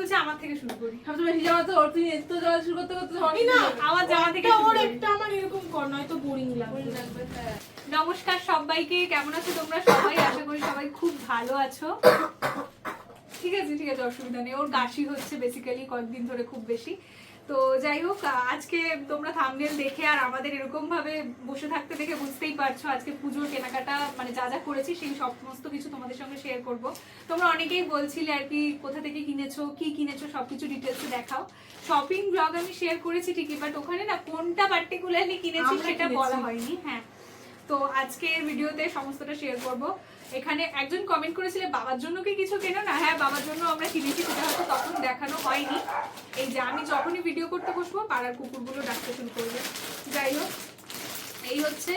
বলছে আমার থেকে শুরু করি। সবসময় হিজামা তো ওর, তুই এত জামা শুরু করতে করতে আমি না আমার জামা থেকে ওর একটা আমার এরকম কর, নয়তো বোরিং লাগবে। হ্যাঁ। নমস্কার সবাইকে, কেমন আছো তোমরা সবাই? আশা করি সবাই খুব ভালো আছো। ঠিক আছে ঠিক আছে, অসুবিধা নেই। ওর কাশি হচ্ছে বেসিক্যালি কয়েকদিন ধরে খুব বেশি। তো যাই হোক, আজকে তোমরা থাম্বনেল দেখে আর আমাদের এরকম ভাবে বসে থাকতে দেখে বুঝতেই পারছো আজকে পুজোর কেনাকাটা মানে যা যা করেছি সেই সমস্ত কিছু তোমাদের সঙ্গে শেয়ার করব। তোমরা অনেকেই বলছিলে আর কি কোথা থেকে কিনেছো, কি কিনেছো, সবকিছু ডিটেলসে দেখাও। শপিং ব্লগ আমি শেয়ার করেছি ঠিকই, বাট ওখানে না কোনটা পার্টিকুলারলি কিনেছি সেটা বলা হয়নি। হ্যাঁ, তো আজকে ভিডিওতে সমস্তটা শেয়ার করব। এখানে একজন কমেন্ট করেছিল বাবার জন্য কি কিছু কেনো না? হ্যাঁ, বাবার জন্য আমরা কিনেছি, সেটা হয়তো তখন দেখানো হয়নি। এই যে আমি যখনই ভিডিও করতে বসবো পাড়ার কুকুরগুলো ডাকতে শুরু করবে। যাই হোক, এই হচ্ছে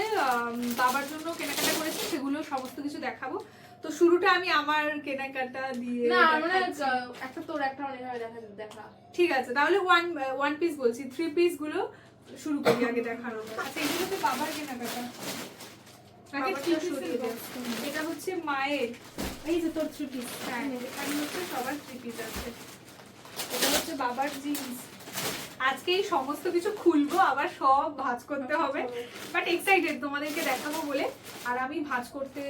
বাবার জন্য কেনাকাটা করেছি, সেগুলো সমস্ত কিছু দেখাবো। তো শুরুটা আমি আমার কেনাকাটা দিয়ে না মানে একটা তোর একটা অনেক ভাবে দেখা। ঠিক আছে, তাহলে ওয়ান পিস বলছি, 3 পিস গুলো শুরু করি আগে দেখানো। আচ্ছা, এগুলো তো বাবার কেনাকাটা। এটা হচ্ছে মায়ের, এই যে তোর ছুটি। হ্যাঁ এখানে হচ্ছে সবার 3 পিস আছে। এটা হচ্ছে বাবার জিন্স। আজকে এই সমস্ত কিছু খুলবো, আবার সব ভাঁজ করতে হবে, বাট এক্সাইটেড তোমাদেরকে দেখাবো বলে। আর আমি ভাঁজ করতে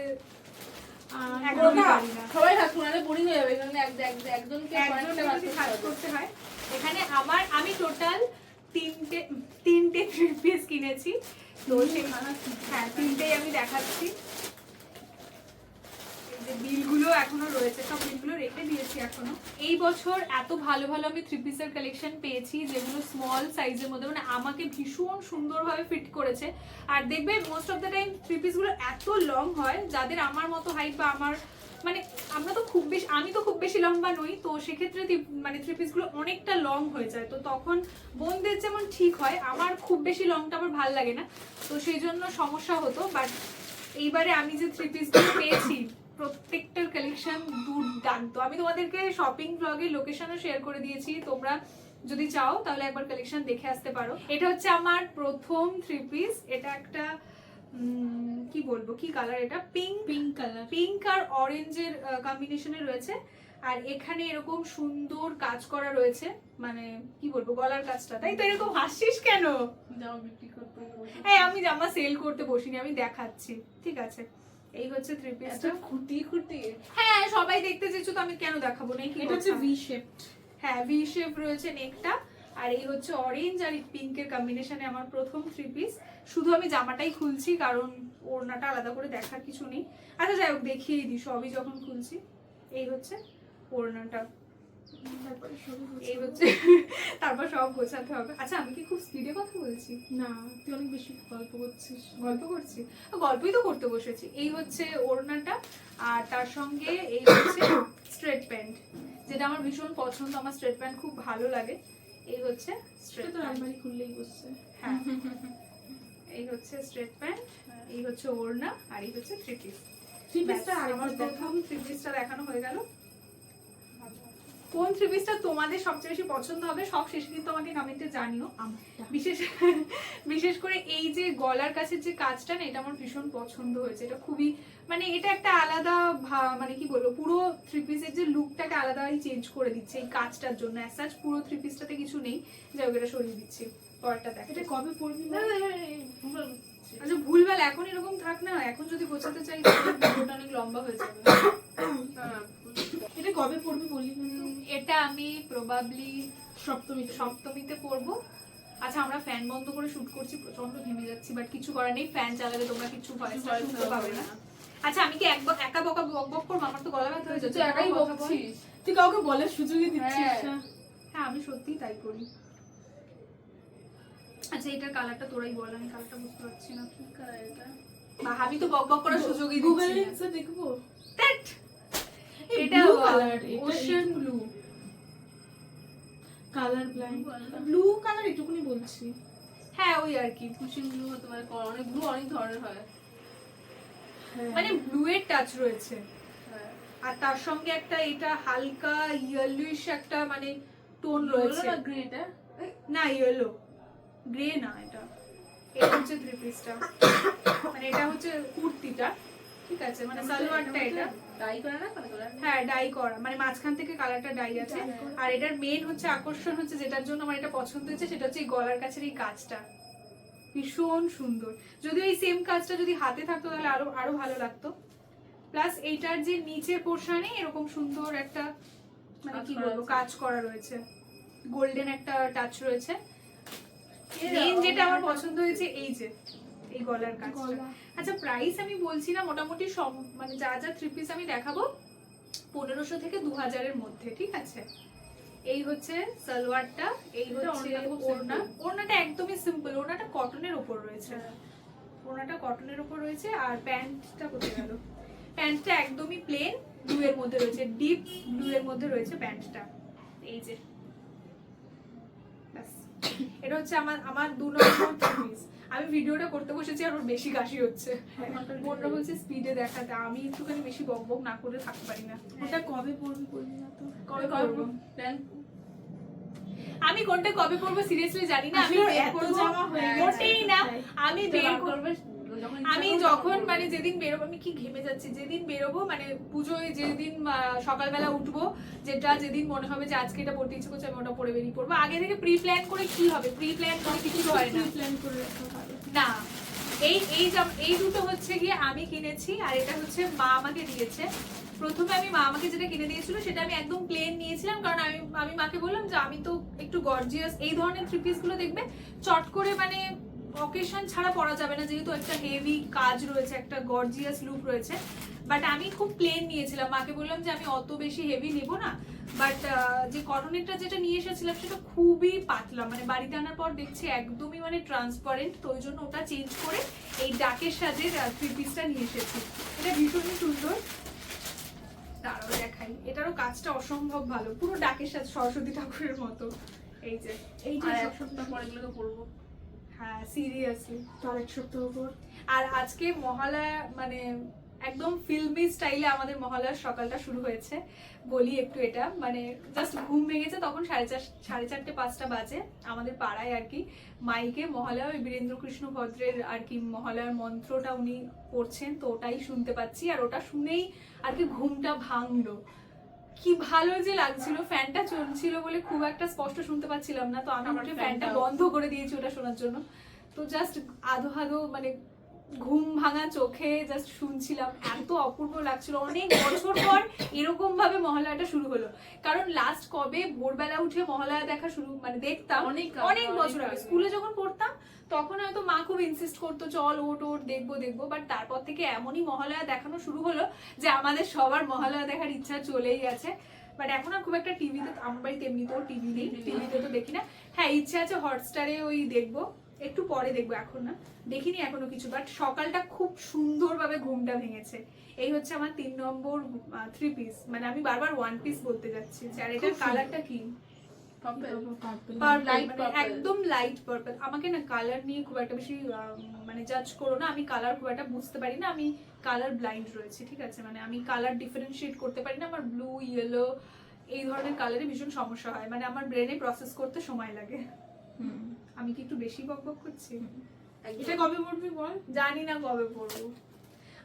একদমই পারি না। সবাই ভাগ করে বোরিং হয়ে যাবে, কারণ একজনকে ভাঁজ করতে হয়। এখানে আমি টোটাল তিনটে 3 পিস কিনেছি। তো হ্যাঁ, তিনটেই আমি দেখাচ্ছি। বিলগুলো এখনো রয়েছে, সব বিলগুলো রেখে দিয়েছি এখনো। এই বছর এত ভালো ভালো আমি 3 পিসের কালেকশন পেয়েছি, যেগুলো স্মল সাইজের মধ্যে মানে আমাকে ভীষণ সুন্দরভাবে ফিট করেছে। আর দেখবে মোস্ট অফ দ্য টাইম 3 পিসগুলো এত লং হয়, যাদের আমার মতো হাইট বা আমার মানে আমি তো খুব বেশি লম্বা নই, তো সেক্ষেত্রে মানে 3 পিসগুলো অনেকটা লং হয়ে যায়। তো তখন বোনদের যেমন ঠিক হয়, আমার খুব বেশি লংটা আমার ভালো লাগে না, তো সেই জন্য সমস্যা হতো। বাট এইবারে আমি যে 3 পিসগুলো পেয়েছি প্রত্যেকটার কালেকশন দুর্দান্ত। আমি তোমাদেরকে শপিং ব্লগে লোকেশনও শেয়ার করে দিয়েছি, তোমরা যদি চাও তাহলে একবার কালেকশন দেখে আসতে পারো। এটা হচ্ছে আমার প্রথম 3 পিস। এটা একটা কি বলবো, কি কালার এটা, পিঙ্ক কালার, পিঙ্ক আর অরেঞ্জের কম্বিনেশনে রয়েছে। আর এখানে এরকম সুন্দর কাজ করা রয়েছে, মানে কি বলবো, গলার কাজটা। তাই তো এরকম হাসিস কেন? জামা বিক্রি করতে। হ্যাঁ, আমি জামা সেল করতে বসিনি, আমি দেখাচ্ছি। ঠিক আছে, এই হচ্ছে 3 পিসটা। খুঁটি হ্যাঁ, সবাই দেখতে চেয়েছো তো আমি কেন দেখাবো না? এটা হচ্ছে ভি শেপ। হ্যাঁ, ভি শেপ রয়েছে নেকটা। আর এই হচ্ছে অরেঞ্জ আর পিঙ্কের কম্বিনেশনে আমার প্রথম 3 পিস। শুধু আমি জামাটাই খুলছি, কারণ ওড়নাটা আলাদা করে দেখার কিছু নেই। আচ্ছা যাই হোক, দেখিয়েই দিই সবই যখন খুলছি। এই হচ্ছে ওড়নাটা, এই হচ্ছে তারপর সব গোছাতে হবে। আচ্ছা, আমি কি খুব স্পিডে কথা বলছি? না, তুই অনেক বেশি গল্প করছিস। গল্প করছি, গল্পই তো করতে বসেছি। এই হচ্ছে ওড়নাটা, আর তার সঙ্গে এই হচ্ছে স্ট্রেট প্যান্ট, যেটা আমার ভীষণ পছন্দ। আমার স্ট্রেট প্যান্ট খুব ভালো লাগে। এই হচ্ছে স্ট্রেট প্যান্ট, আলমারি খুললেই বসছে। হ্যাঁ, এই হচ্ছে স্ট্রেট প্যান্ট, এই হচ্ছে ওড়না, আর এই হচ্ছে 3 পিস। 3 পিসটা আমার প্রথম 3 পিসটা দেখানো হয়ে গেল। কোন 3 পিসটা তোমাদের সবচেয়ে বেশি পছন্দ হবে সব শেষে কিন্তু আমাকে কমেন্টে জানিও। বিশেষ করে এই যে গলার কাছের যে কাজটা না, এটা আমার ভীষণ পছন্দ হয়েছে। এটা খুবই মানে এটা একটা আলাদা মানে কি বলবো, পুরো 3 পিসের যে লুকটাকে আলাদাই চেঞ্জ করে দিচ্ছে এই কাজটার জন্য। অ্যাজ পুরো 3 পিসটাতে কিছু নেই, যাই হোক এটা সরিয়ে দিচ্ছি। পরটা দেখ, এটা কবে পড়বি? আচ্ছা, ভুলভাল এখন এরকম থাক না, এখন যদি গোছাতে চাই তাহলে ভিডিওটা অনেক লম্বা হয়ে যাবে। এটা কবে পড়বি বলি? এটা আমি প্রবাবলি সপ্তমীতে পড়বো। আচ্ছা, আমরা ফ্যান বন্ধ করে শুট করছি, প্রচন্ড ঘেমে যাচ্ছি, বাট কিছু করার নেই। ফ্যান চালালে তোমরা কিছু শুনতে পাবে না। আচ্ছা, আমি কি একা বক করবো? আমার তো গলা ব্যথা হয়ে যাচ্ছে। একাই বকছিস, তুই কাউকে বলার সুযোগই দিচ্ছিস না। হ্যাঁ, আমি সত্যিই তাই করি। আচ্ছা, এটার কালারটা তোরাই বল, আমি কালারটা বুঝতে পারছি না। কি কালার এটা? আমি তো বক করার সুযোগই দিচ্ছি না। দেখবো এটা colour, ocean blue colour, blue colour এটুকুনি বলছি। হ্যাঁ, ওই আর কি, ওশান ব্লু হতে পারে, অনেক ব্লু অনেক ধরনের হয়, মানে ব্লু এর টাচ রয়েছে। আর তার সঙ্গে একটা এটা হালকা ইয়েলোইশ একটা মানে টোন রয়েছে। গ্রেটা না, ইয়েলো গ্রে না, এটা হচ্ছে 3 পিসটা। মানে এটা হচ্ছে কুর্তিটা, ঠিক আছে, মানে সালোয়ারটা এটা, ডাই করে না কালার? হ্যাঁ ডাই করা, মানে মাঝখান থেকে কালারটা ডাই আছে। আর এটার মেন হচ্ছে আকর্ষণ হচ্ছে, যেটার জন্য আমার এটা পছন্দ হয়েছে, সেটা হচ্ছে এই গলার কাছের এই কাজটা ভীষণ সুন্দর। যদি এই সেম কাজটা যদি হাতে থাকতো তাহলে আরো আরো ভালো লাগতো। প্লাস এইটার যে নিচের পোর্শনে এরকম সুন্দর একটা মানে কি বলবো কাজ করা রয়েছে, গোল্ডেন একটা টাচ রয়েছে। মেন যেটা আমার পছন্দ হয়েছে এই যে এই গলার কাজটা। আচ্ছা প্রাইস আমি বলছি না, মোটামুটি সব মানে যা যা থ্রি পিস আমি দেখাবো 1500 থেকে 2000 এর মধ্যে, ঠিক আছে। এই হচ্ছে সালোয়ারটা, এই হচ্ছে ওড়না। ওড়নাটা একদমই সিম্পল, ওড়নাটা কটনের উপর রয়েছে, ওড়নাটা কটনের উপর রয়েছে। আর প্যান্টটা কোথায় গেল? প্যান্টটা একদমই প্লেন ব্লু এর মধ্যে রয়েছে, ডিপ ব্লু এর মধ্যে রয়েছে প্যান্টটা। এই যে এটা হচ্ছে আমার 2 নম্বর পিস। আমি ভিডিওটা করতে বসেছি আর ওর বেশি কাশি হচ্ছে, মনটা বলছে স্পিডে দেখাতে, আমি একটুখানি বেশি বক বক না করে থাকতে পারি না। ওটা কবে পরবি বলবি না তো? কবে করবো? আমি কোনটা কবে পরবো সিরিয়াসলি জানি না। আমি বের করব মোটেই না, আমি বের করব আমি যখন মানে যেদিন বেরোবো, আমি কি ঘেমে যাচ্ছি, যেদিন বেরোবো মানে পুজোয় যেদিন সকালবেলা উঠবো, যেদিন মনে হবে যে আজকে এটা পড়তে ইচ্ছে করছে আমি ওটা পরে বেরিয়ে পড়বো। আগে থেকে প্রি প্ল্যান করে কি হবে? প্রি প্ল্যান করে কিছু হয় না, প্ল্যান করে রাখা ভালো না। এই দুটো হচ্ছে গিয়ে আমি কিনেছি, আর এটা হচ্ছে মা আমাকে দিয়েছে। প্রথমে আমি মা আমাকে যেটা কিনে দিয়েছিল সেটা আমি একদম প্লেন নিয়েছিলাম, কারণ আমি মাকে বললাম যে আমি তো একটু গর্জিয়াস, এই ধরনের থ্রি পিস গুলো দেখবে চট করে মানে অকেশন ছাড়া পরা যাবে না, যেহেতু একটা হেভি কাজ রয়েছে, একটা গর্জিয়াস লুক রয়েছে। বাট আমি খুব প্লেন নিয়েছিলাম, মাকে বললাম যে আমি অত বেশি হেভি নেবো না। বাট যে কটনেরটা যেটা নিয়ে এসেছিলাম সেটা খুবই পাতলা, মানে বাড়িতে আনার পর দেখছি একদমই মানে ট্রান্সপারেন্ট, তো ওই জন্য ওটা চেঞ্জ করে এই ডাকের সাজের থ্রি পিসটা নিয়ে এসেছি। এটা ভীষণই সুন্দর, তারও দেখাই। এটারও কাজটা অসম্ভব ভালো, পুরো ডাকের সাথে সরস্বতী ঠাকুরের মতো। এই যে এক সপ্তাহ পরে এগুলো পরবো। হ্যাঁ সিরিয়াসলি, তার এক সপ্তাহ পর। আর আজকে মহালয়া মানে একদম ফিল্মি স্টাইলে আমাদের মহালয়ার সকালটা শুরু হয়েছে। বলি একটু, এটা মানে জাস্ট ঘুম ভেঙেছে তখন 4:30-5টা বাজে আমাদের পাড়ায় আর কি। মাইকে মহালয়া ওই বীরেন্দ্র কৃষ্ণ ভদ্রের আর কি মহালয়ার মন্ত্রটা উনি পড়ছেন, তো ওটাই শুনতে পাচ্ছি। আর ওটা শুনেই আর কি ঘুমটা ভাঙলো, কি ভালো যে লাগছিল। ফ্যানটা চলছিল বলে খুব একটা স্পষ্ট শুনতে পাচ্ছিলাম না, তো আমি উঠে ফ্যানটা বন্ধ করে দিয়েছি ওটা শোনার জন্য। তো জাস্ট আধো মানে ঘুম ভাঙা চোখে জাস্ট শুনছিলাম, এত অপূর্ব লাগছিল। অনেক বছর পর এরকম ভাবে মহালয়াটা শুরু হলো, কারণ লাস্ট কবে ভোরবেলা উঠে মহালয়া দেখা শুরু মানে দেখতাম অনেক বছর আগে স্কুলে যখন পড়তাম, তখন হয়তো মা খুব ইনসিস্ট করতো চল ওট দেখবো। বাট তারপর থেকে এমনই মহালয়া দেখানো শুরু হলো যে আমাদের সবার মহালয়া দেখার ইচ্ছা চলেই গেছে। বাট এখন আর খুব একটা টিভিতে, আমার বাড়িতে এমনিতেও টিভি নেই, টিভিতে তো দেখি না। হ্যাঁ ইচ্ছা আছে হটস্টারে ওই দেখবো, একটু পরে দেখবো, এখন না, দেখিনি এখনো কিছু। বাট সকালটা খুব সুন্দরভাবে ঘুমটা ভেঙেছে। এই হচ্ছে আমার 3 নম্বর থ্রি পিস, মানে আমি বারবার 1 পিস বলতে যাচ্ছি। আর এটার কালারটা কি? একদম লাইট পার্পল। আমাকে না কালার নিয়ে খুব একটা বেশি মানে জাজ করো না, আমি কালার খুব একটা বুঝতে পারি না, আমি কালার ব্লাইন্ড রয়েছে, ঠিক আছে। মানে আমি কালার ডিফারেন্সিয়েট করতে পারি না, আমার ব্লু ইয়েলো এই ধরনের কালারে ভীষণ সমস্যা হয়, মানে আমার ব্রেনে প্রসেস করতে সময় লাগে। আমি কি একটু বেশি বকবক করছি? এটা কবে পড়বি বল? জানি না কবে পড়বো,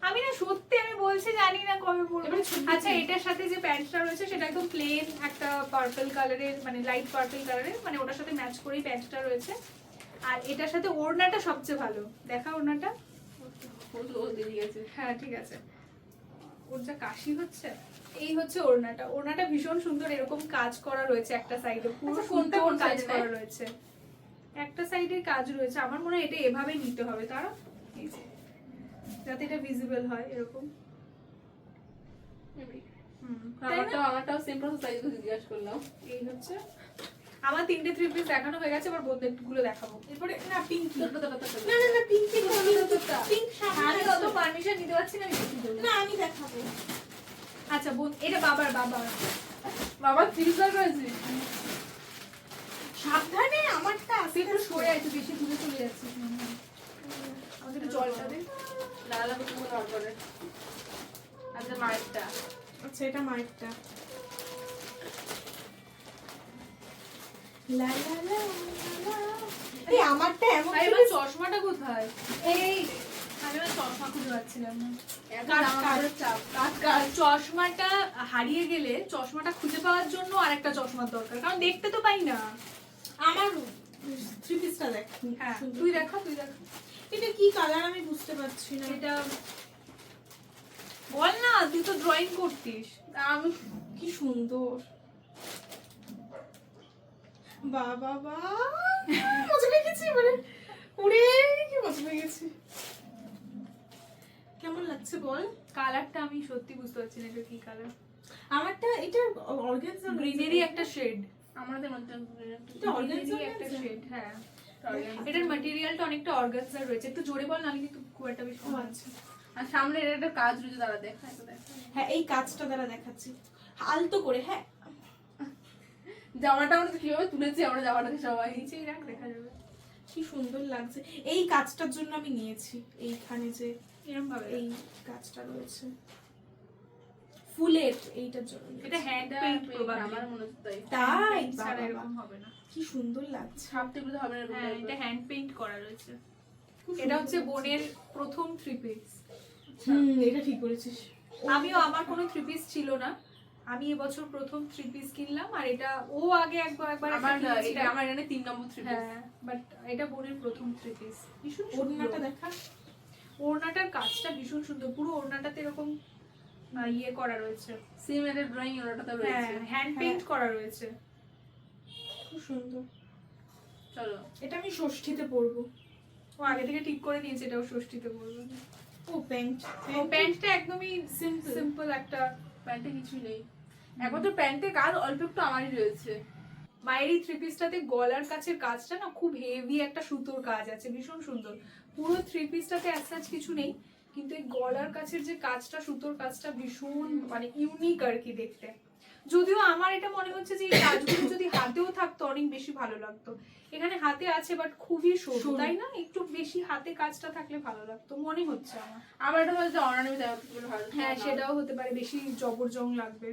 আমি না সত্যি আমি বলছি জানি না কবে পড়বো। আচ্ছা এটার সাথে যে প্যান্টটা রয়েছে সেটা একদম প্লেন একটা পার্পল কালারের, মানে লাইট পার্পল কালারের, মানে ওটার সাথে ম্যাচ করেই প্যান্টটা রয়েছে। আর এটার সাথে ওড়নাটা সবচেয়ে ভালো, দেখা ওড়নাটা। হ্যাঁ ঠিক আছে, ওর যা কাশি হচ্ছে। এই হচ্ছে ওড়নাটা, ওড়নাটা ভীষণ সুন্দর, এরকম কাজ করা রয়েছে একটা সাইডে, পুরো কোনটা কোন কাজ করা রয়েছে, একটা সাইডে কাজ রয়েছে। আমার মনে হয় এটা এভাবে নিতে হবে, তারা এই যে যাতে এটা ভিজিবল হয় এরকম। আমারটাও সেম প্রসেস, তাই তো জিজ্ঞাসা করলাম। এই হচ্ছে আমার 3টে থ্রি পিস দেখানো হয়ে গেছে, এবার বন্ধুগুলো দেখাবো। এরপরে না পিঙ্কি, না পিঙ্কি পিঙ্ক আমি অত পারমিশন নিতে পারছি না, না আমি দেখাবো। আচ্ছা বোন, এটা বাবার ফ্রিজার রয়েছে, সাবধানে আমারটা আছে, একটু সরে একটু বেশি দূরে চলে যাচ্ছিস। আমাদের একটু জলটা দে, লালা কুকুর করে। আচ্ছা মায়েরটা, আচ্ছা এটা মায়েরটা। আমারটা এমন, চশমাটা কোথায়? এই আমি না চশমা খুঁজে পাচ্ছিলাম না। কাট। চশমাটা হারিয়ে গেলে চশমাটা খুঁজে পাওয়ার জন্য আরেকটা চশমার দরকার, কারণ দেখতে তো পাই না। আমার থ্রি পিসটা দেখ। হ্যাঁ সুন্দর। তুই দেখা, তুই দেখা। এটা কি কালার আমি বুঝতে পারছি না। এটা বল না, তুই তো ড্রয়িং করতিস। আমি কি সুন্দর। বাবা বা মজা লেগেছে মানে উড়ে কি মজা লেগেছে। কেমন লাগছে বল? কালারটা আমি সত্যি বুঝতে পারছি না এটা কি কালার। আমারটা এটা অর্গানজা গ্রিনারি একটা শেড, আমাদের মধ্যে এটা অর্গানজা একটা শেড। হ্যাঁ এটার ম্যাটেরিয়ালটা অনেকটা অর্গানজা রয়েছে। একটু জোরে বল, নাহলে কিন্তু খুব একটা বেশি। আচ্ছা। আর সামনে এটা একটা কাজ রয়েছে, দাঁড়া দেখা। হ্যাঁ এই কাজটা দ্বারা দেখাচ্ছি আলতো করে। হ্যাঁ জামাটা আমরা কিভাবে তুলেছি আমরা জামাটাকে সবাই। নিচেই রাখ, দেখা যাবে। কি সুন্দর লাগছে। এই কাজটার জন্য আমি নিয়েছি। এইখানে যে এরকম ভাবে এই কাজটা রয়েছে ফুলের, এইটার জন্য এটা হ্যান্ড এটা পেইন্ট paint, প্রবাবলি। আমার মনে হচ্ছে তাই। তাই ছাড়া বাবা, এরকম হবে না। কি সুন্দর লাগছে। ছাপ টেবিল তো হবে না হ্যাঁ এরকম এটা type-এর। হ্যান্ড পেইন্ট করা রয়েছে। খুব এটা সুন্দর হচ্ছে লাগছে। বোনের প্রথম থ্রি পিস। এটা ঠিক করেছিস। আমিও, আমার কোনো থ্রি পিস ছিল না, আমি এবছর প্রথম থ্রি পিস কিনলাম। আর এটা ও আগে একবার একটা আমার কিনেছিল। এটা আমার এখানে 3 নম্বর 3 পিস। হ্যাঁ বাট এটা বোনের প্রথম থ্রি পিস। ভীষণ ওড়নাটা সুন্দর। দেখা। ওড়নাটার কাজটা ভীষণ সুন্দর, পুরো ওড়নাটাতে এরকম ইয়ে করা রয়েছে। সিমেন্টের ড্রয়িং ওটাতে হ্যাঁ রয়েছে। হ্যান্ড পেইন্ট করা রয়েছে। খুব সুন্দর। চলো এটা আমি ষষ্ঠীতে পরবো। ও আগে থেকে ঠিক করে নিয়েছে এটাও ষষ্ঠীতে পরবে। ও প্যান্ট। ও প্যান্টটা একদমই Simple. সিম্পল একটা। প্যান্টে কিছুই নেই এখন তো। প্যান্টের কাজ অল্প একটু আমারই রয়েছে। মায়ের এই থ্রি পিসটাতে গলার কাছের কাজটা না খুব হেভি একটা সুতোর কাজ আছে, ভীষণ সুন্দর। পুরো থ্রি পিসটাতে অ্যাজ কিছু নেই, কিন্তু এই গলার কাছের যে কাজটা, সুতোর কাজটা ভীষণ মানে ইউনিক আর কি দেখতে। যদিও আমার এটা মনে হচ্ছে যে এই কাজগুলো যদি হাতেও থাকতো অনেক বেশি ভালো লাগতো। এখানে হাতে আছে বাট খুবই সরু, সরু। তাই না? একটু বেশি হাতে কাজটা থাকলে ভালো লাগতো মনে হচ্ছে আমার। আমার এটা হচ্ছে অনানি দেওয়া বলে ভালো। হ্যাঁ সেটাও হতে পারে, বেশি জবরজং লাগবে।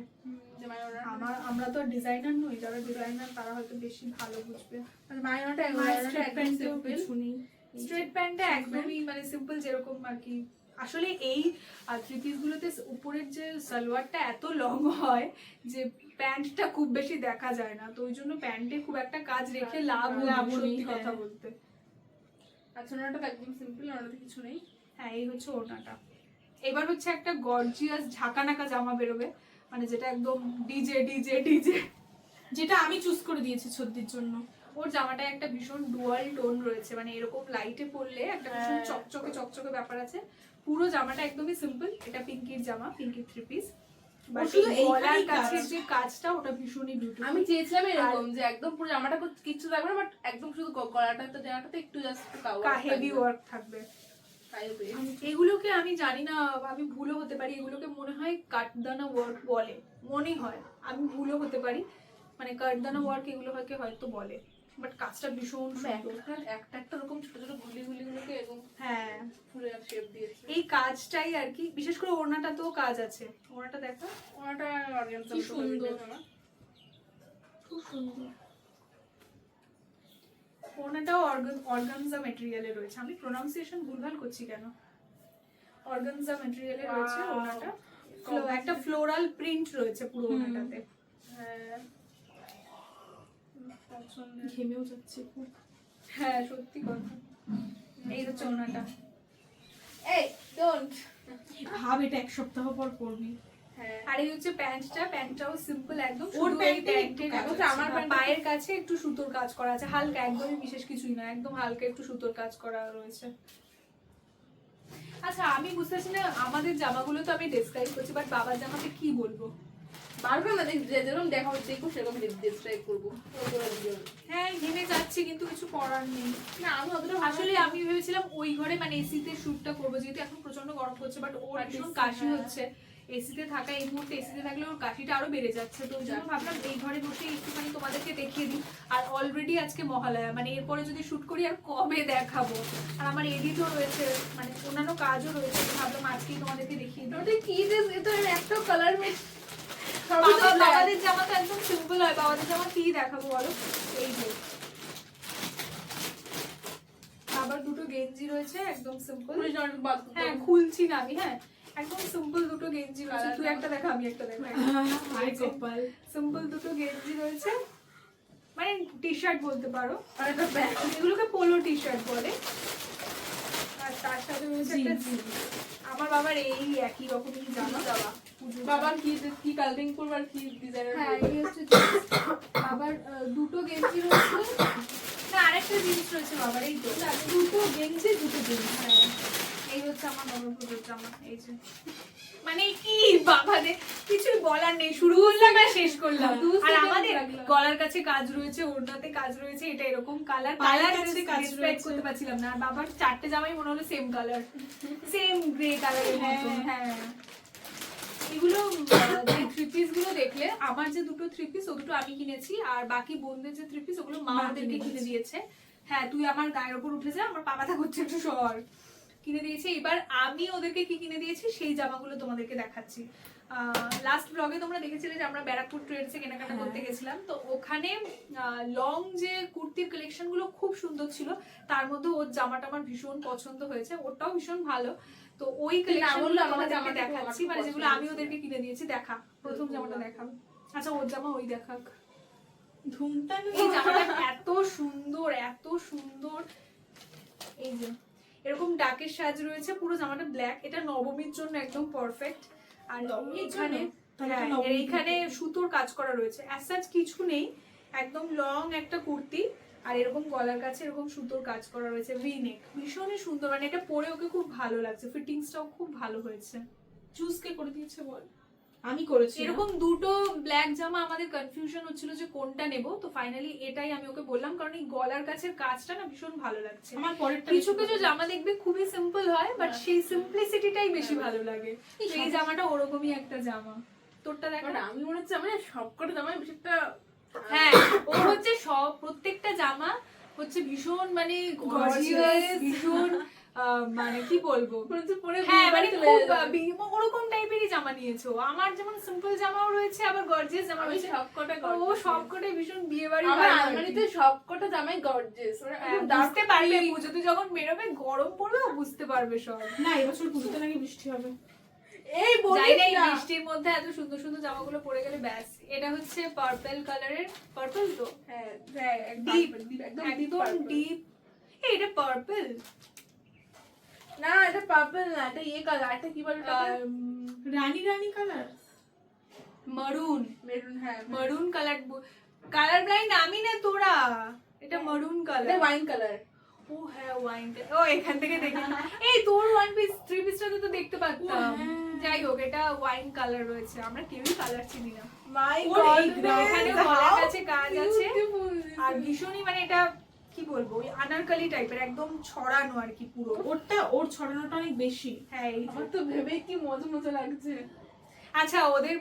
যে মায়ের order- আমরা তো ডিজাইনার নই, যারা ডিজাইনার তারা হয়তো বেশি ভালো বুঝবে। মানে মায়ের ওটা মায়ের একদম straight pant এও simple। কিছু নেই। স্ট্রেট প্যান্টটা একদমই মানে সিম্পল যেরকম আর কি। আসলে এই থ্রি পিস গুলোতে উপরের যে সালোয়ারটা এত লং হয় যে প্যান্টটা খুব বেশি দেখা যায় না, তো ওই জন্য প্যান্টে খুব একটা কাজ রেখে লাভ লাভ নেই, নেই, সত্যি কথা হ্যাঁ। বলতে। আচ্ছা ওনাটা একদম সিম্পল, ওনাতে কিছু নেই। হ্যাঁ এই হচ্ছে ওড়নাটা। এবার হচ্ছে একটা গর্জিয়াস ঝাঁকানাকা জামা বেরোবে, মানে যেটা একদম ডিজে ডিজে ডিজে। যেটা আমি চুজ করে দিয়েছি ছদ্দির জন্য। ওর জামাটায় একটা ভীষণ ডুয়াল টোন রয়েছে, মানে এরকম লাইটে পরলে একটা ভীষণ হ্যাঁ। চকচকে চকচকে ব্যাপার আছে। পুরো জামাটা একদমই সিম্পল। এটা পিঙ্কির জামা, পিঙ্কির থ্রি পিস। বাট শুধু এই গলার এইখানেই কাজ। কাছের যে কাজটা ওটা ভীষণই বিউটিফুল। আমি চেয়েছিলাম এরকম যে একদম পুরো জামাটা কিছু থাকবে না, বাট একদম শুধু গলাটা তো জামাটাতে একটু জাস্ট হেভি ওয়ার্ক থাকবে। এগুলোকে আমি জানি না, আমি ভুলও হতে পারি, এগুলোকে মনে হয় কাঠদানা ওয়ার্ক বলে, মনে হয়, আমি ভুলও হতে পারি। মানে কাঠদানা ওয়ার্ক এগুলো হয়তো বলে, বাট কাজটা ভীষণ সুন্দর। একটা একটা এরকম ছোট ছোট গুলি গুলিগুলোকে এরকম হ্যাঁ ফুলের শেপ দিয়েছে। এই কাজটাই আর কি, বিশেষ করে ওড়নাটাতেও কাজ আছে। ওড়নাটা দেখা, ওনাটা অর্গানজা কি সুন্দর। খুব সুন্দর। ওড়নাটাও অর্গানজা ম্যাটেরিয়ালে রয়েছে। আমি প্রোনাউন্সিয়েশন ভুলভাল করছি কেন? অর্গানজা ম্যাটেরিয়ালে রয়েছে Wow. ওড়নাটা। একটা ফ্লোরাল প্রিন্ট রয়েছে পুরো ওড়নাটাতে। হ্যাঁ পছন্দের। ঘেমেও যাচ্ছে খুব। হ্যাঁ সত্যি কথা। এই হচ্ছে ওড়নাটা। এই ডোন্ট। ভাব এটা এক সপ্তাহ পর পরবি। হ্যাঁ আর এই হচ্ছে প্যান্টটাও সিম্পল একদম। ওর শুধু এই প্যান্টে প্যান্টের একটু কাজ কাজ আছে। আমার পায়ের কাছে একটু সুতোর কাজ করা আছে, হালকা, একদমই বিশেষ কিছুই না, একদম হালকা একটু সুতোর কাজ করা রয়েছে। আচ্ছা আমি বুঝতেছি না, আমাদের জামাগুলো তো আমি ডেসক্রাইব করছি, বাট বাবার জামাতে কি বলবো? পারবে না, যেরকম দেখা হচ্ছে দেখো সেরকম ডিসক্রাইব করবো। হ্যাঁ ঘেমে যাচ্ছে কিন্তু কিছু করার নেই। না আমি অতটা আসলে আমি ভেবেছিলাম ওই ঘরে মানে এসিতে শুটটা করবো, যেহেতু এখন প্রচন্ড গরম পড়ছে, বাট ওর But ভীষণ AC, কাশি হ্যাঁ। হচ্ছে। এসিতে থাকা এই মুহূর্তে এসিতে থাকলে ওর কাশিটা আরো বেড়ে যাচ্ছে, তো ওই জন্য ভাবলাম এই ঘরে বসে একটুখানি তোমাদেরকে দেখিয়ে দিই। আর অলরেডি আজকে মহালয়া, মানে এরপরে যদি শুট করি আর কবে দেখাবো। আর আমার এডিটও রয়েছে, মানে অন্যান্য কাজও রয়েছে, তো ভাবলাম আজকেই তোমাদেরকে দেখিয়ে দিই। ওটা কি ড্রেস? এটা একটা কালার মিক্স। সবই তো black। বাবাদের জামা তো একদম সিম্পল হয়, বাবাদের জামা কি দেখাবো বলো? এই যে বাবার দুটো গেঞ্জি রয়েছে একদম সিম্পল। পুলিশ অনেক বাদ করতে হ্যাঁ হবে। খুলছি না আমি, হ্যাঁ একদম সিম্পল দুটো গেঞ্জি রয়েছে। তুই একটা দেখা আমি একটা দেখা। হাই কপাল। সিম্পল দুটো গেঞ্জি রয়েছে, মানে টি শার্ট বলতে পারো, আর একটা ব্যাগ। এগুলোকে পোলো টি শার্ট বলে। আর তার সাথে রয়েছে একটা জিন্স। আমার বাবার এই একই রকমই জামা। বাবার কি কালারিং করবে আর কি ডিজাইনার হ্যাঁ এই হচ্ছে জিন্স। বাবার দুটো গেঞ্জি রয়েছে, না আরেকটা জিনিস রয়েছে বাবার, এই তো দুটো গেঞ্জি দুটো জিন্স। হ্যাঁ এই হচ্ছে আমার বাবার পুজোর জামা। এই যে মানে কি বাবারে কিছুই বলার নেই, শুরু করলাম আর শেষ করলাম। আর আমাদের গলার কাছে কাজ রয়েছে, ওড়নাতে কাজ রয়েছে, এটা এরকম কালার কালার কাছে কাজ ডিসক্রাইব করতে পারছিলাম না। আর বাবার চারটে জামাই মনে হলো সেম কালার, সেম গ্রে কালারের মতো। হ্যাঁ এগুলো যে থ্রি পিস গুলো দেখলে, আমার যে দুটো থ্রি পিস ও দুটো আমি কিনেছি, আর বাকি বোনদের যে থ্রি পিস ওগুলো মা ওদেরকে কিনে দিয়েছে। হ্যাঁ তুই আমার গায়ের উপর উঠে যা, আমার পা ব্যথা করছে একটু, সর কিনে দিয়েছে। এবার আমি ওদেরকে কি কিনে দিয়েছি সেই জামাগুলো তোমাদেরকে দেখাচ্ছি। লাস্ট ব্লগে তোমরা দেখেছিলে যে আমরা ব্যারাকপুর ট্রেন্ডসে কেনাকাটা করতে গেছিলাম, তো ওখানে লং যে কুর্তির কালেকশন গুলো খুব সুন্দর ছিল, তার মধ্যে ওর জামাটা আমার ভীষণ পছন্দ হয়েছে, ওটাও ভীষণ ভালো। তো ওই কালেকশনগুলো আমাদেরকে দেখাচ্ছি, মানে যেগুলো আমি ওদেরকে কিনে দিয়েছি। দেখা প্রথম জামাটা দেখাবো। আচ্ছা ওর জামা ওই দেখাক। ধুমটা এই জামাটা এত সুন্দর, এত সুন্দর। এই যে এরকম ডাকের সাজ রয়েছে, পুরো জামাটা ব্ল্যাক, এটা নবমীর জন্য একদম পারফেক্ট। আর এখানে এইখানে সুতোর কাজ করা রয়েছে, অ্যাজ সাচ কিছু নেই, একদম লং একটা কুর্তি, আর এরকম গলার কাছে এরকম সুতোর কাজ করা রয়েছে, ভি নেক, ভীষণই সুন্দর। মানে এটা পরে ওকে খুব ভালো লাগছে, ফিটিংসটাও খুব ভালো হয়েছে। চুজ কে করে দিয়েছে বল? আমি করেছি। এরকম দুটো ব্ল্যাক জামা আমাদের কনফিউশন হচ্ছিল যে কোনটা নেব, তো ফাইনালি এটাই আমি ওকে বললাম, কারণ এই গলার কাছের কাজটা না ভীষণ ভালো লাগছে। আমার পরেরটা কিছু কিছু জামা দেখবে খুবই সিম্পল হয়, বাট সেই সিম্পলিসিটিটাই বেশি ভালো লাগে। তো এই জামাটা ওরকমই একটা জামা। তোরটা দেখো। আমি মনে হচ্ছে আমি সবকটা জামাই বেশ একটা হ্যাঁ ও হচ্ছে সব প্রত্যেকটা জামা হচ্ছে ভীষণ মানে গর্জিয়াস, ভীষণ মানে কি বলবো, হ্যাঁ মানে খুব ওরকম টাইপেরই জামা নিয়েছো। আমার যেমন সিম্পল জামাও রয়েছে, আবার গর্জিয়াস জামা রয়েছে, সবকটা ও সবকটাই ভীষণ বিয়ে বাড়ি। আমার আলমারিতে সবকটা জামাই গর্জিয়াস, বুঝতে পারবে পুজোতে যখন বেরোবে, গরম পড়বে ও বুঝতে পারবে সব। না এবছর পুজোতে নাকি বৃষ্টি হবে। এই যাই না, এই বৃষ্টির মধ্যে এত সুন্দর সুন্দর জামাগুলো পরে গেলে ব্যাস। এটা হচ্ছে পার্পল কালারের, পার্পল তো হ্যাঁ ডিপ, একদম একদম ডিপ। এটা পার্পল না, এটা পার্পল না, এটা কালার, এটা কি বলে, রানী রানী কালার, মারুন, মেরুন। হ্যাঁ মারুন কালার। কালার ব্লাইন্ড আমি না তোরা, এটা মারুন এটা কালার, ওয়াইন কালার। ও হ্যাঁ ওয়াইন। ও এখান থেকে দেখি, এই তোর ওয়ান পিস থ্রি পিসটা তো দেখতে পাচ্তাম। যাই হোক এটা ওয়াইন কালার রয়েছে, আমরা কেউই কালার চিনি না। মাই এখানে গলার কাছে কাজ আছে, আর ভীষণই মানে এটা কি বলবো, ওই আনারকলি টাইপের, একদম ছড়ানো আর কি পুরো। ওর ছড়ানোটা অনেক বেশি। হ্যাঁ এই আমার তো ভেবে কি মজা মজা লাগছে। আচ্ছা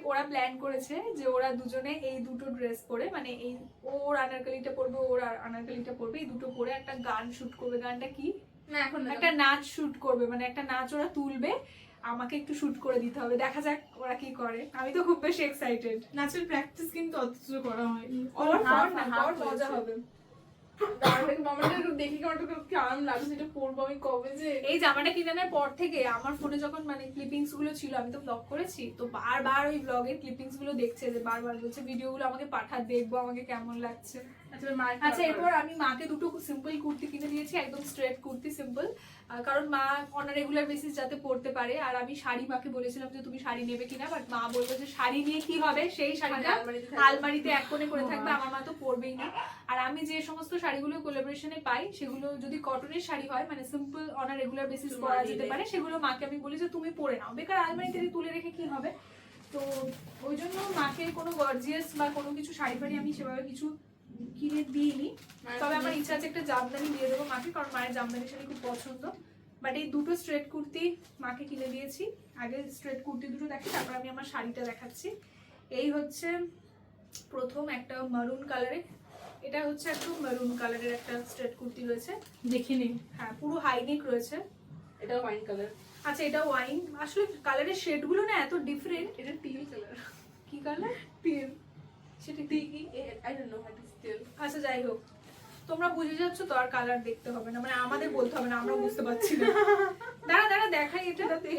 ওরা প্ল্যান করেছে যে ওরা দুজনে এই দুটো ড্রেস পরে, মানে এই ওর আনারকলিটা পরবে, ওর আনারকলিটা পরবে, এই দুটো পরে একটা গান শুট করবে। গানটা কি, না এখন একটা নাচ শুট করবে, মানে একটা নাচ ওরা তুলবে, আমাকে একটু শুট করে দিতে হবে। দেখা যাক ওরা কি করে, আমি তো খুব বেশি এক্সাইটেড। নাচের প্র্যাকটিস কিন্তু অত করা হয়নি। মজা হবে। দেখি কি আরাম লাগছে, এটা পরবো আমি কবে যে। এই জামাটা কিনার পর থেকে আমার ফোনে যখন মানে ক্লিপিংস গুলো ছিল, আমি তো ব্লগ করেছি, তো বারবার ওই ব্লগের ক্লিপিংস গুলো দেখছে, যে বারবার বলছে ভিডিওগুলো আমাকে পাঠা, দেখবো আমাকে কেমন লাগছে। আচ্ছা এরপর আমি মাকে দুটো সিম্পল কুর্তি কিনে দিয়েছি, একদম স্ট্রেট কুর্তি সিম্পল, কারণ মা অন রেগুলার বেসিস যাতে পরতে পারে। আর আমি শাড়ি মাকে বলেছিলাম যে তুমি শাড়ি নেবে কিনা, বাট মা বললো যে শাড়ি নিয়ে কি হবে, সেই শাড়িটা আলমারিতে এক কোণে করে থাকবে, আমার মা তো পরবেই না। আর আমি যে সমস্ত শাড়িগুলো কোলাবোরেশনে পাই, সেগুলো যদি কটনের শাড়ি হয়, মানে সিম্পল অন রেগুলার বেসিস পরা যেতে পারে, সেগুলো মাকে আমি বলি যে তুমি পরে নাও, বেকার আলমারিতে তুলে রেখে কি হবে। তো ওই জন্য মাকে কোনো গর্জিয়াস বা কোনো কিছু শাড়ি ফাড়ি আমি সেভাবে কিছু কিনে দিইনি। তবে আমার ইচ্ছা আছে একটা জামদানি দিয়ে দেবো মাকে, কারণ মায়ের জামদানি শাড়ি খুব পছন্দ। বাট এই দুটো স্ট্রেট কুর্তি মাকে কিনে দিয়েছি। আগে স্ট্রেট কুর্তি দুটো দেখি, তারপর আমি আমার শাড়িটা দেখাচ্ছি। এই হচ্ছে প্রথম একটা মারুন কালারে, এটা হচ্ছে একদম মারুন কালারের একটা স্ট্রেট কুর্তি রয়েছে, দেখে নিন। হ্যাঁ পুরো হাই নেক রয়েছে। এটা ওয়াইন কালার। আচ্ছা এটা ওয়াইন, আসলে কালারের শেড গুলো না এত ডিফারেন্ট। এটা টিল কালার। কি কালার? টিল। সেটা till, I don't know what is till. আচ্ছা যাই হোক, তোমরা বুঝে যাচ্ছ তো, আর কালার দেখতে হবে না, মানে আমাদের বলতে হবে না, আমরা বুঝতে পারছি না। দাঁড়া দাঁড়া দেখাই,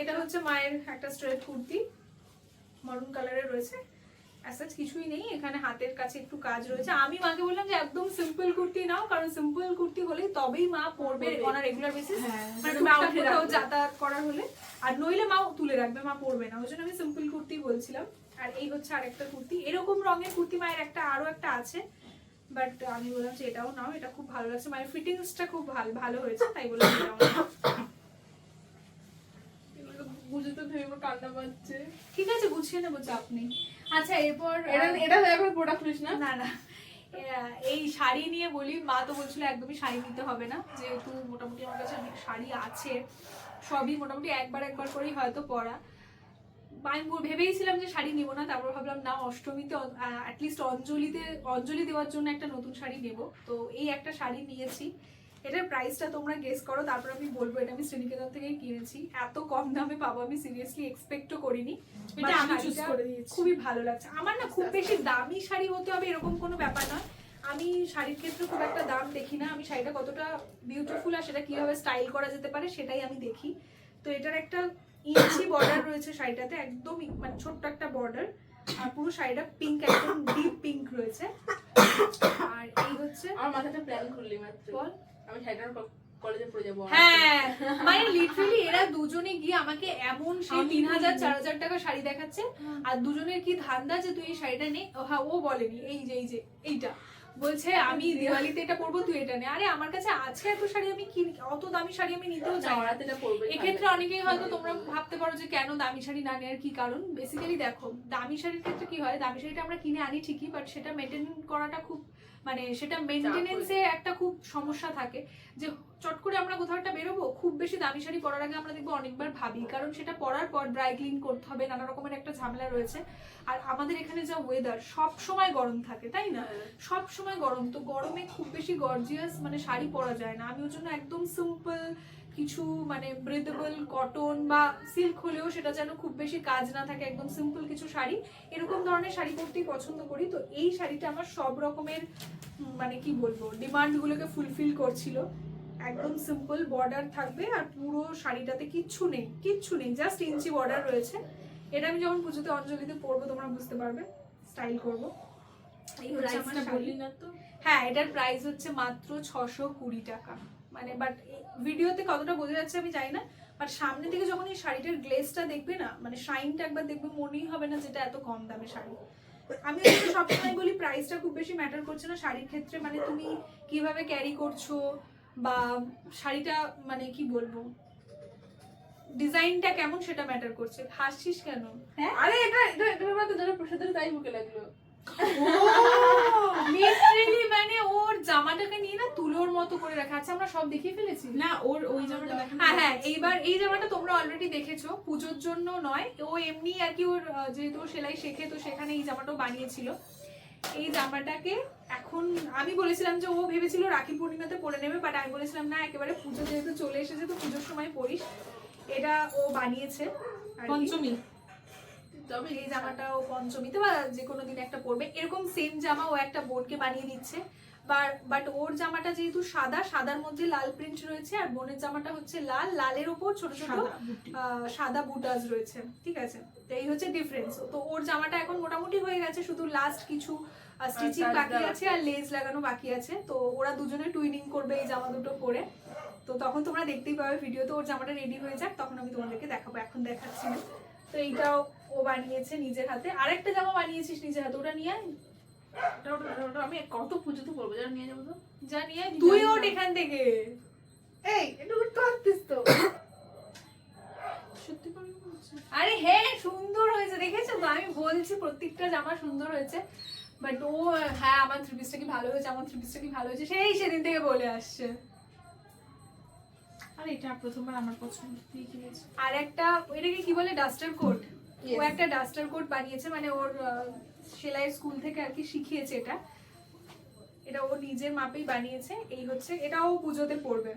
এটা হচ্ছে মায়ের একটা স্ট্রেট কুর্তি, মারুন কালারের রয়েছে। অ্যাসাচ কিছুই নেই, এখানে হাতের কাছে একটু কাজ রয়েছে। আমি মাকে বললাম যে একদম সিম্পল কুর্তি নাও, কারণ সিম্পল কুর্তি হলেই তবেই মা পরবে অন রেগুলার বেসিস, মানে কোথাও যাতায়াত করার হলে, আর নইলে মা তুলে রাখবে, মা পরবে না। ওই জন্য আমি সিম্পল কুর্তি বলছিলাম। আর এই হচ্ছে আরেকটা কুর্তি, এরকম রঙের কুর্তি মায়ের আরো একটা আছে, বাট আমি বললাম যে এটাও নাও, এটা খুব ভালো লাগছে, মায়ের ফিটিংসটা খুব ভালো হয়েছে, তাই বললাম এটাও নাও। বুঝতে ভেবে কান্না পাচ্ছে। ঠিক আছে, গুছিয়ে নেবো, চাপ নেই। আচ্ছা, এরপর এটা এখন প্রোডাক্ট খুলিস না। না না, এই শাড়ি নিয়ে বলি, মা তো বলছিল একদমই শাড়ি নিতে হবে না, যেহেতু মোটামুটি আমার কাছে অনেক শাড়ি আছে, সবই মোটামুটি একবার করেই হয়তো পরা। আমি ভেবেইছিলাম যে শাড়ি নিব না, তারপর ভাবলাম না, অষ্টমীতে অ্যাটলিস্ট অঞ্জলি দেওয়ার জন্য একটা নতুন শাড়ি নেব। তো এই একটা শাড়ি নিয়েছি, এটার প্রাইসটা তোমরা গেস করো, তারপর আমি বলবো। এটা আমি শ্রীনিকেতন থেকেই কিনেছি, এত কম দামে পাবো আমি সিরিয়াসলি এক্সপেক্টও করিনি। এটা আমি চুজ করে দিয়েছি, খুবই ভালো লাগছে আমার। না খুব বেশি দামি শাড়ি হতে হবে এরকম কোনো ব্যাপার নয়, আমি শাড়ির ক্ষেত্রে খুব একটা দাম দেখি না, আমি শাড়িটা কতটা বিউটিফুল আর সেটা কিভাবে স্টাইল করা যেতে পারে সেটাই আমি দেখি। তো এটার একটা ইঞ্চি বর্ডার রয়েছে শাড়িটাতে, একদম মানে ছোট্ট একটা বর্ডার, আর পুরো শাড়িটা পিঙ্ক, একদম ডিপ পিঙ্ক রয়েছে। আর এই হচ্ছে আমার মাথাটা প্ল্যান করলি মাত্র, বল আমি শাড়িটার কলেজে পড়ে যাবো। হ্যাঁ, মানে লিটারালি এরা দুজনে গিয়ে আমাকে এমন সেই 3000 4000 টাকা শাড়ি দেখাচ্ছে, আর দুজনের কি ধান্দা যে তুই এই শাড়িটা নে। হ্যাঁ, ও বলেনি এই যে এইটা বলছে আমি দিওয়ালিতে এটা পরবো, তুই এটা নে। আরে আমার কাছে আছে এত শাড়ি, আমি কি অত দামি শাড়ি আমি নিতেও চাই না। এক্ষেত্রে অনেকেই হয়তো তোমরা ভাবতে পারো যে কেন দামি শাড়ি না নেওয়ার কি কারণ। বেসিক্যালি দেখো, দামি শাড়ির ক্ষেত্রে কি হয়, দামি শাড়িটা আমরা কিনে আনি ঠিকই, বাট সেটা মেনটেন করাটা খুব, মানে সেটা মেনটেনেন্সে একটা খুব সমস্যা থাকে। যে চট করে আমরা কোথাও একটা বেরোবো, খুব বেশি দামি শাড়ি পরার আগে আমরা দেখবো অনেকবার ভাবি, কারণ সেটা পরার পর ড্রাই ক্লিন করতে হবে, নানা রকমের একটা ঝামেলা রয়েছে। আর আমাদের এখানে যা ওয়েদার, সব সময় গরম থাকে, তাই না? সব সময় গরম, তো গরমে খুব বেশি গর্জিয়াস মানে শাড়ি পরা যায় না। আমি ওর জন্য একদম সিম্পল কিছু, মানে ব্রেথেবল কটন বা সিল্ক হলেও সেটা যেন খুব বেশি কাজ না থাকে, একদম সিম্পল কিছু শাড়ি, এরকম ধরনের শাড়ি পরতেই পছন্দ করি। তো এই শাড়িটা আমার সব রকমের, মানে কি বলবো, ডিমান্ড গুলোকে ফুলফিল করছিল। একদম সিম্পল বর্ডার থাকবে, আর পুরো শাড়িটাতে কিচ্ছু নেই, জাস্ট ইঞ্চি বর্ডার রয়েছে। এটা আমি যখন পুজোতে অঞ্জলিতে পরবো তোমরা বুঝতে পারবে, স্টাইল করবো। এই হচ্ছে আমার শাড়ি। হ্যাঁ, এটার প্রাইস হচ্ছে মাত্র 620 টাকা। মানে বাট ভিডিওতে কতটা বোঝা যাচ্ছে আমি জানি না, বাট সামনে থেকে যখন এই শাড়িটার গ্লেজটা দেখবে না, মানে শাইনটা একবার দেখবে, মনেই হবে না যেটা এত কম দামে শাড়ি। আমি সবসময় বলি প্রাইসটা খুব বেশি ম্যাটার করছে না শাড়ির ক্ষেত্রে, মানে তুমি কিভাবে ক্যারি করছো বা শাড়িটা, মানে কি বলবো, ডিজাইনটা কেমন সেটা ম্যাটার করছে। হাসছিস কেন? হ্যাঁ, আরে এটা যারা প্রসাদের তাই মুখে লাগলো। লিটারালি মানে ওর জামাটাকে নিয়ে না তুলোর মতো করে রাখা আছে, আমরা সব দেখিয়ে ফেলেছি না ওর ওই জামাটা দেখেন। হ্যাঁ, এইবার এই জামাটা তোমরা অলরেডি দেখেছো, পুজোর জন্য নয়, ও এমনি আর কি, ওর যেহেতু সেলাই শেখে তো সেখানে এই জামাটাও বানিয়েছিল। এই জামাটাকে এখন আমি বলেছিলাম যে ও ভেবেছিল রাখি পূর্ণিমাতে পরে নেবে, বাট আমি বলেছিলাম না, একেবারে পুজো যেহেতু চলে এসেছে তো পুজোর সময় পরিস। এটা ও বানিয়েছে পঞ্চমী, তবে এই জামাটা ও পঞ্চমীতে বা যে কোনো দিন একটা পরবে। এরকম সেম জামা ও একটা বোনকে বানিয়ে দিচ্ছে, বাট ওর জামাটা যেহেতু সাদার মধ্যে লাল প্রিন্ট রয়েছে, আর বোনের জামাটা হচ্ছে লালের উপর ছোট ছোট সাদা বুটাস রয়েছে, ঠিক আছে? তো এই হচ্ছে ডিফারেন্স। তো ওর জামাটা এখন মোটামুটি হয়ে গেছে, শুধু লাস্ট কিছু স্টিচিং বাকি আছে আর লেস লাগানো বাকি আছে। তো ওরা দুজনে টুইনিং করবে এই জামা দুটো পরে, তো তখন তোমরা দেখতেই পাবে ভিডিওতে। ওর জামাটা রেডি হয়ে যাক, তখন আমি তোমাদেরকে দেখাবো, এখন দেখাচ্ছি না। তো এইটাও ও বানিয়েছে নিজের হাতে। আরেকটা জামা বানিয়েছিস নিজের হাতে, ওটা নিয়ে আমি কত পুজোতে পড়বো, যারা নিয়ে যাবো তো যা নিয়ে তুই ওঠ এখান থেকে। এই একটু তো আসতিস তো। সত্যি করে বলছি। আরে হ্যাঁ, সুন্দর হয়েছে, দেখেছো তো? আমি বলছি প্রত্যেকটা জামা সুন্দর হয়েছে, বাট ও হ্যাঁ আমার থ্রি পিসটা কি ভালো হয়েছে, আমার থ্রি পিসটা কি ভালো হয়েছে, সেদিন থেকে বলে আসছে। আরে এটা প্রথমবার আমার পছন্দ দিয়ে কিনেছি। আর একটা ওইটাকে কি বলে, ডাস্টার কোট। ও একটা ডাস্টার কোট বানিয়েছে, মানে ওর সেলাইয়ের স্কুল থেকে আর কি শিখিয়েছে এটা ও নিজের মাপেই বানিয়েছে। এই হচ্ছে, এটাও পুজোতে পরবে।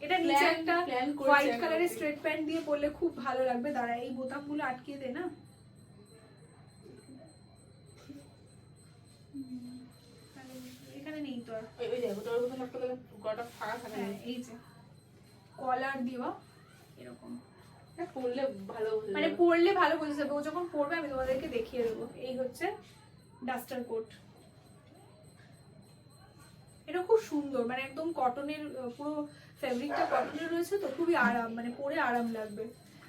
এটা নিচে একটা হোয়াইট কালারের স্ট্রেট প্যান্ট দিয়ে পরলে খুব ভালো লাগবে। দাঁড়া, এই বোতামগুলো আটকিয়ে দে না, এখানে নেই তো সুন্দর। ওই যে ওটার মধ্যে একটা তাহলে গলাটা ফাঁকা থাকে না। হ্যাঁ এই যে কলার দিবা এরকম, না পরলে ভালো বোঝা মানে যাবে। পরলে ভালো বোঝা যাবে। ও যখন পরবে আমি তোমাদেরকে দেখিয়ে দেবো। এই হচ্ছে ডাস্টার কোট, এটা খুব সুন্দর, মানে একদম কটনের, পুরো ফেব্রিকটা কটনের রয়েছে তো খুবই আরাম, মানে পরে আরাম লাগবে।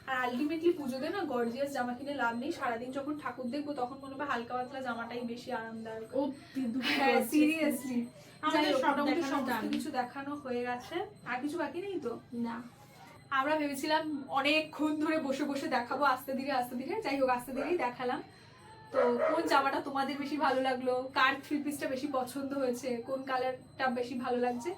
আর আলটিমেটলি পুজোতে না গর্জিয়াস জামা কিনে লাভ নেই, সারাদিন যখন ঠাকুর দেখবো তখন মনে হবে হালকা পাতলা জামাটাই বেশি আরামদায়ক। ও দুটো হ্যাঁ সিরিয়াসলি, আমাদের সব মোটামুটি দেখানো সমস্ত done। কিছু দেখানো হয়ে গেছে, আর কিছু বাকি নেই তো। না আমরা ভেবেছিলাম অনেকক্ষণ ধরে বসে বসে দেখাবো, আস্তে ধীরে আস্তে ধীরে, যাই হোক আস্তে ধীরেই দেখালাম। তো কোন জামাটা তোমাদের বেশি ভালো লাগলো, কার থ্রি পিসটা বেশি পছন্দ হয়েছে, কোন কালারটা বেশি ভালো লাগছে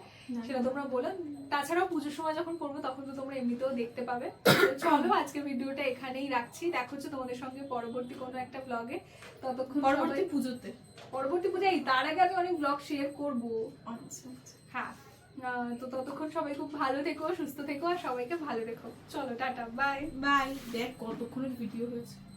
সেটা তোমরা বলো। তাছাড়াও পুজোর সময় যখন করবো তখন তো তোমরা এমনিতেও দেখতে পাবে। তো চলো আজকে ভিডিওটা এখানেই রাখছি, দেখা হচ্ছে তোমাদের সঙ্গে পরবর্তী কোনো একটা ব্লগে। ততক্ষণ পরবর্তী সবাই- পুজোতে। পরবর্তী পূজায়, তার আগে আমি অনেক ব্লগ শেয়ার করবো। আচ্ছা আচ্ছা। হ্যাঁ তো ততক্ষণ সবাই খুব ভালো থেকো, সুস্থ থেকো, আর সবাইকে ভালো রেখো। চলো টাটা, বাই। বাই। দেখ কতক্ষণের ভিডিও হয়েছে।